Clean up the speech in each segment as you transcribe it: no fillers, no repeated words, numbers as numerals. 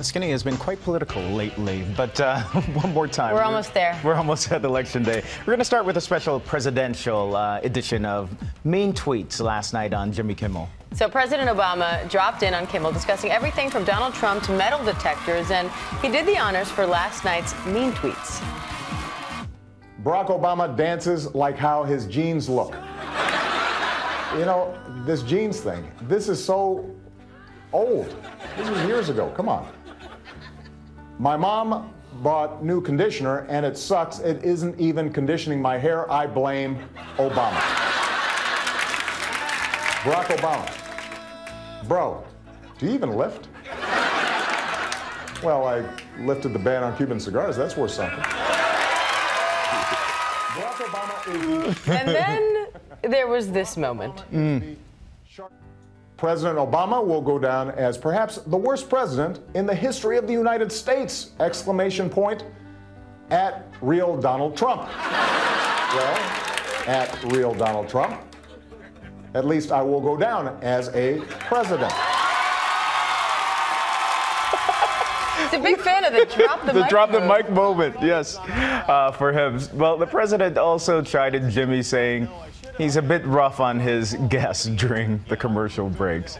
Skinny has been quite political lately, but one more time. We're almost there. We're almost at Election Day. We're going to start with a special presidential edition of Mean Tweets last night on Jimmy Kimmel. So President Obama dropped in on Kimmel discussing everything from Donald Trump to metal detectors, and he did the honors for last night's Mean Tweets. Barack Obama dances like how his jeans look. You know, this jeans thing, this is so old. This was years ago. Come on. My mom bought new conditioner, and it sucks. It isn't even conditioning my hair. I blame Obama. Barack Obama. Bro, do you even lift? Well, I lifted the ban on Cuban cigars. That's worth something. Barack Obama is... And then there was this moment. President Obama will go down as perhaps the worst president in the history of the United States! Exclamation point at real Donald Trump. Well, at real Donald Trump, at least I will go down as a president. He's a big fan of the drop the mic drop the move. mic moment, yes, for him. Well, the president also chided Jimmy, saying he's a bit rough on his guests during the commercial breaks.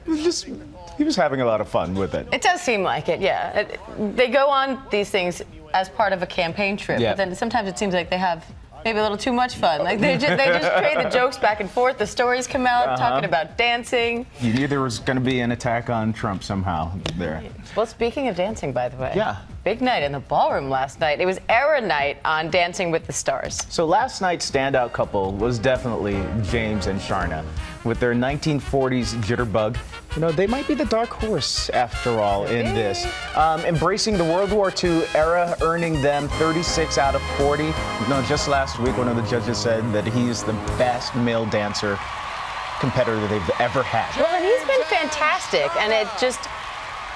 He was having a lot of fun with it. It does seem like it, yeah. They go on these things as part of a campaign trip, Yeah. but then sometimes it seems like they have maybe a little too much fun. Like they just trade the jokes back and forth. The stories come out talking about dancing. You knew there was going to be an attack on Trump somehow there. Well, speaking of dancing, by the way. Yeah. Big night in the ballroom last night. It was era night on Dancing with the Stars. So last night's standout couple was definitely James and Sharna. With their 1940s jitterbug, you know, they might be the dark horse after all in this. Embracing the World War II era, earning them 36 out of 40. You know, just last week, one of the judges said that he's the best male dancer competitor they've ever had. Well, and he's been fantastic, and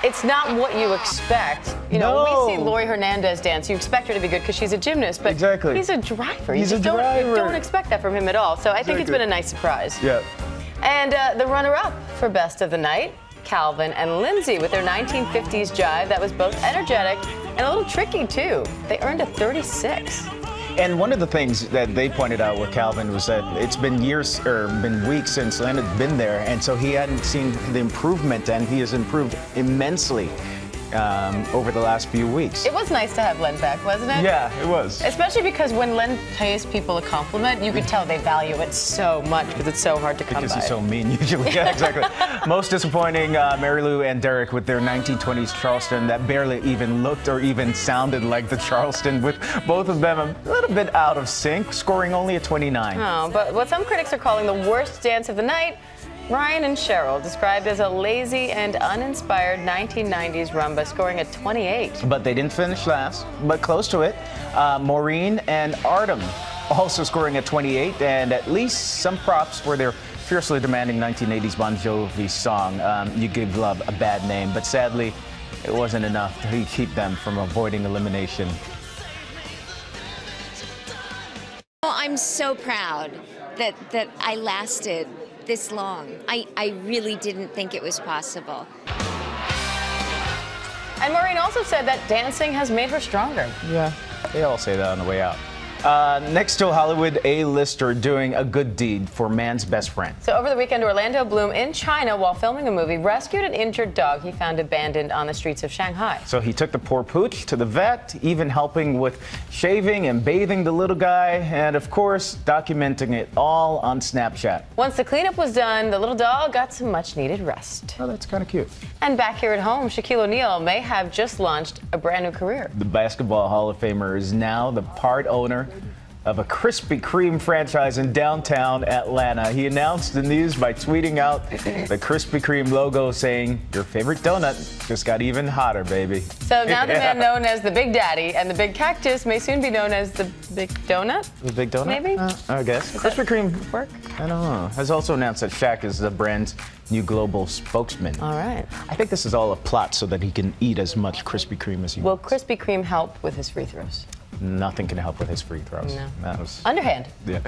it's not what you expect. You know, No. we see Lori Hernandez dance. You expect her to be good because she's a gymnast, but Exactly. he's a driver. He's you a just driver. don't expect that from him at all. So I think it's been a nice surprise. Yeah. And the runner-up for Best of the Night, Calvin and Lindsay with their 1950s jive that was both energetic and a little tricky, too. They earned a 36. And one of the things that they pointed out with Calvin was that it's been been weeks since Len had been there, and so he hadn't seen the improvement, and he has improved immensely over the last few weeks. It was nice to have Len back, wasn't it? Yeah, it was. Especially because when Len pays people a compliment, you could tell they value it so much because it's so hard to come by. Because he's so mean usually. Yeah, exactly. Most disappointing, Mary Lou and Derek with their 1920s Charleston that barely even looked or even sounded like the Charleston, with both of them a little bit out of sync, scoring only a 29. Oh, but what some critics are calling the worst dance of the night, Ryan and Cheryl, described as a lazy and uninspired 1990s rumba, scoring a 28. But they didn't finish last, but close to it. Maureen and Artem also scoring a 28, and at least some props for their fiercely demanding 1980s Bon Jovi song, You Give Love a Bad Name. But sadly, it wasn't enough to keep them from avoiding elimination. Well, I'm so proud that I lasted this long. I really didn't think it was possible. And Maureen also said that dancing has made her stronger. Yeah, they all say that on the way out. Next to a Hollywood A-lister doing a good deed for man's best friend. So over the weekend, Orlando Bloom in China, while filming a movie, rescued an injured dog he found abandoned on the streets of Shanghai. So he took the poor pooch to the vet, even helping with shaving and bathing the little guy, and of course, documenting it all on Snapchat. Once the cleanup was done, the little dog got some much-needed rest. Oh, that's kind of cute. And back here at home, Shaquille O'Neal may have just launched a brand new career. The Basketball Hall of Famer is now the part owner of a Krispy Kreme franchise in downtown Atlanta. He announced the news by tweeting out the Krispy Kreme logo, saying, "Your favorite donut just got even hotter, baby." So now the man known as the Big Daddy and the Big Cactus may soon be known as the Big Donut? The Big Donut? Maybe? I guess. Krispy Kreme Work? I don't know. Has also announced that Shaq is the brand's new global spokesman. All right. I think this is all a plot so that he can eat as much Krispy Kreme as he Will wants. Krispy Kreme help with his free throws? Nothing can help with his free throws. No. That was... Underhand. Yeah.